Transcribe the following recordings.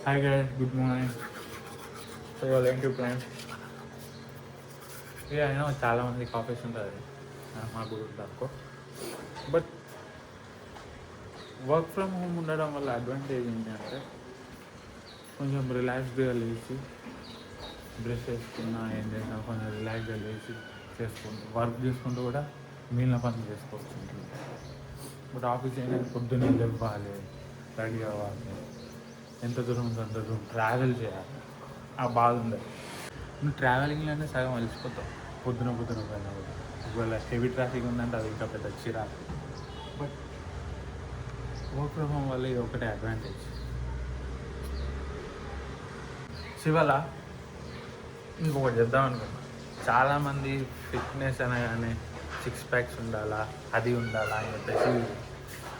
Hi guys, good morning. So you're going to plan? Yeah, I know చాలా మంది coffees ఉంటుంది మాకు కూడా తక్కువ. బట్ వర్క్ ఫ్రమ్ హోమ్ ఉండడం వల్ల అడ్వాంటేజ్ ఏంటంటే కొంచెం రిలాక్స్డ్గా లేచి బ్రష్ చేసుకున్నా ఏం చేసినా కొంచెం రిలాక్స్గా లేచి చేసుకుంటూ వర్క్ చేసుకుంటూ కూడా మిగిలిన పనులు చేసుకోవచ్చు ఉంటుంది. బట్ ఆఫీస్ ఏంటంటే పొద్దున్నే లేవాలి, రెడీ అవ్వాలి, ఎంత దూరం ఉందో అంత దూరం ట్రావెల్ చేయాలి, ఆ బాధ ఉండదు. నువ్వు ట్రావెలింగ్లోనే సగం అలసిపోతావు పొద్దున పైన కూడా. ఒకవేళ హెవీ ట్రాఫిక్ ఉందంటే అది ఇంకా పెద్ద చిరాకు. బట్ వర్క్ ఫ్రమ్ హోమ్ వల్ల ఇది ఒకటే అడ్వాంటేజ్. శివల ఇంకొకటి చెప్దాం అనుకున్నా, చాలామంది ఫిట్నెస్ అనగానే 6 ప్యాక్స్ ఉండాలా, అది ఉండాలా అని చెప్పేసి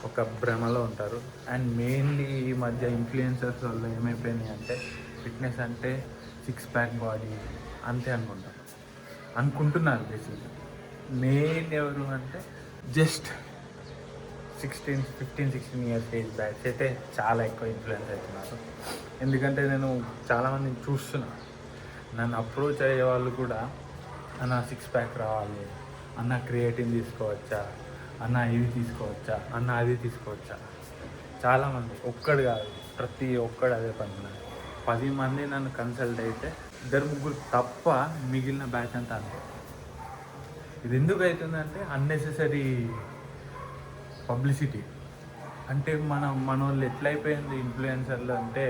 ఒక భ్రమలో ఉంటారు. అండ్ మెయిన్లీ ఈ మధ్య ఇన్ఫ్లుయెన్సర్స్ వల్ల ఏమైపోయినాయి అంటే ఫిట్నెస్ అంటే 6 ప్యాక్ బాడీ అంతే అనుకుంటున్నారు. బేసిక్గా మెయిన్ ఎవరు అంటే జస్ట్ 15-16 ఇయర్స్ ఏజ్ బ్యాచ్ అయితే చాలా ఎక్కువ ఇన్ఫ్లుయెన్స్ అవుతున్నారు. ఎందుకంటే నేను చాలామందిని చూస్తున్నాను, నన్ను అప్రోచ్ అయ్యే వాళ్ళు కూడా అన్న 6 ప్యాక్ రావాలి, అన్న క్రియేటిన్ తీసుకోవచ్చా, అన్న ఇది తీసుకోవచ్చా, అన్న అది తీసుకోవచ్చా. చాలామంది, ఒక్కడు కాదు, ప్రతి ఒక్కడు అదే పని. 10 మంది నన్ను కన్సల్ట్ అయితే 2-3 తప్ప మిగిలిన బ్యాచ్ అంతా అంతే. ఇది ఎందుకు అవుతుందంటే అన్నెసెసరీ పబ్లిసిటీ. అంటే మన వాళ్ళు ఎట్లయిపోయింది ఇన్ఫ్లుయెన్సర్లు అంటే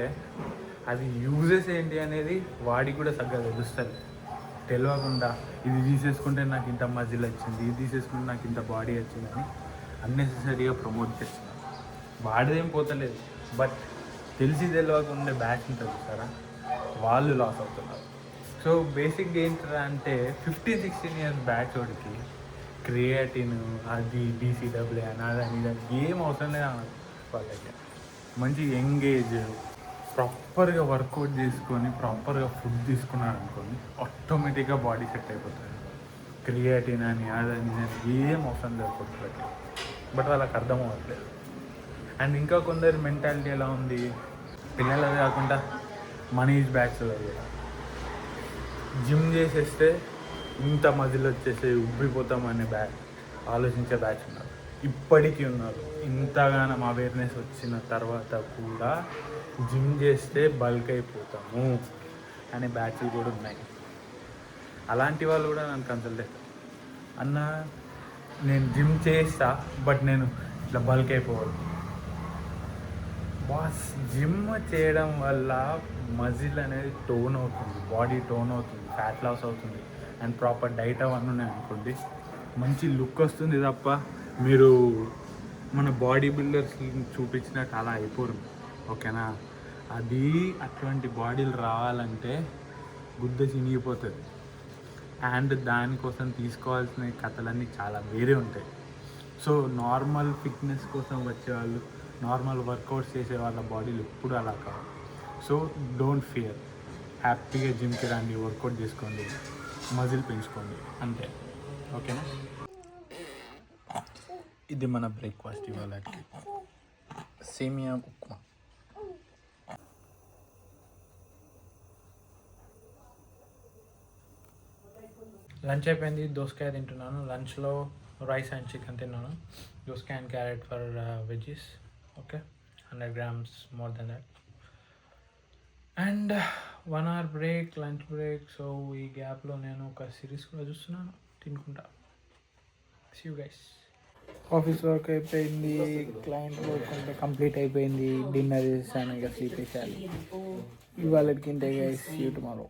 అది యూజెస్ ఏంటి అనేది వాడికి కూడా సరిగ్గా తెలుస్తుంది. తెలియకుండా ఇది తీసేసుకుంటే నాకు ఇంత మజిల్ వచ్చింది, ఇది తీసేసుకుంటే నాకు ఇంత బాడీ వచ్చింది అని అన్నెసెసరీగా ప్రమోట్ చేస్తున్నారు. వాడిదేం పోతలేదు, బట్ తెలియకుండా బ్యాచ్ ఉంటుంది సారా, వాళ్ళు లాస్ అవుతున్నారు. సో బేసిక్గా ఏంటంటే అంటే 15-16 ఇయర్స్ బ్యాచ్ వాడికి క్రియేటిన్, అది బీసీడబ్ల్యూ అని అదని ఏం అవసరం లేదు. వాళ్ళకి మంచి యంగేజ్, ప్రాపర్గా వర్కౌట్ చేసుకొని ప్రాపర్గా ఫుడ్ తీసుకున్నాడు అనుకోని ఆటోమేటిక్గా బాడీ సెట్ అయిపోతుంది. క్రియేటిన్ అని అదని ఏం అవసరం లేదు కొట్టుకోవట్లేదు. బట్ వాళ్ళకి అర్థం అవ్వట్లేదు. అండ్ ఇంకా కొందరు మెంటాలిటీ ఎలా ఉంది, పిల్లలు కాకుండా మనీ ఈజ్ బ్యాచ్లో జిమ్ చేసేస్తే ఇంత మజిల్ వచ్చేసి ఉబ్బిపోతామనే ఆలోచించే బ్యాచ్ ఉన్నారు, ఇప్పటికీ ఉన్నారు. ఇంతగానో అవేర్నెస్ వచ్చిన తర్వాత కూడా జిమ్ చేస్తే బల్క్ అయిపోతాము అనే బ్యాచ్లు కూడా ఉన్నాయి. అలాంటి వాళ్ళు కూడా నన్ను కన్సల్ట్ అవుతారు, అన్న నేను జిమ్ చేస్తా బట్ నేను ఇట్లా బల్క్ అయిపోవాలి. బాస్, జిమ్ చేయడం వల్ల మజిల్ అనేది టోన్ అవుతుంది, బాడీ టోన్ అవుతుంది, ఫ్యాట్ లాస్ అవుతుంది, అండ్ ప్రాపర్ డైట్ అవన్నీ ఉన్నాయి అనుకోండి, మంచి లుక్ వస్తుంది తప్ప మీరు మన బాడీ బిల్డర్స్ చూపించినట్టు అలా అయిపోరు. ఓకేనా? అది అటువంటి బాడీలు రావాలంటే గుద్ద చినిగిపోతుంది. అండ్ దానికోసం తీసుకోవాల్సిన కథలన్నీ చాలా వేరే ఉంటాయి. సో నార్మల్ ఫిట్నెస్ కోసం వచ్చేవాళ్ళు, నార్మల్ వర్కౌట్స్ చేసే వాళ్ళ బాడీలు ఎప్పుడు అలా కావు. సో డోంట్ ఫియర్, హ్యాపీగా జిమ్కి రండి, వర్కౌట్ చేసుకోండి, మజిల్ పెంచుకోండి, అంతే. ఓకేనా? ఇది మన బ్రేక్ఫాస్ట్ ఇవాళకి, సేమియా ఉప్మా. లంచ్ అయిపోయింది, దోసకాయ తింటున్నాను. లంచ్లో రైస్ అండ్ చికెన్ తిన్నాను. దోసకాయ and carrot for veggies. Okay, 100 grams more than that. And 1 hour break, lunch break. So ఈ గ్యాప్లో నేను ఒక సిరీస్ కూడా చూస్తున్నాను తినుకుంటా. See you guys. Office work అయిపోయింది, క్లయింట్ వర్క్ అంటే కంప్లీట్ అయిపోయింది, డిన్నర్ చేసాను, ఇక స్లీప్ వేసేయాలి. ఇవాళకి ఇంతే గైస్, సీ యూ టుమారో.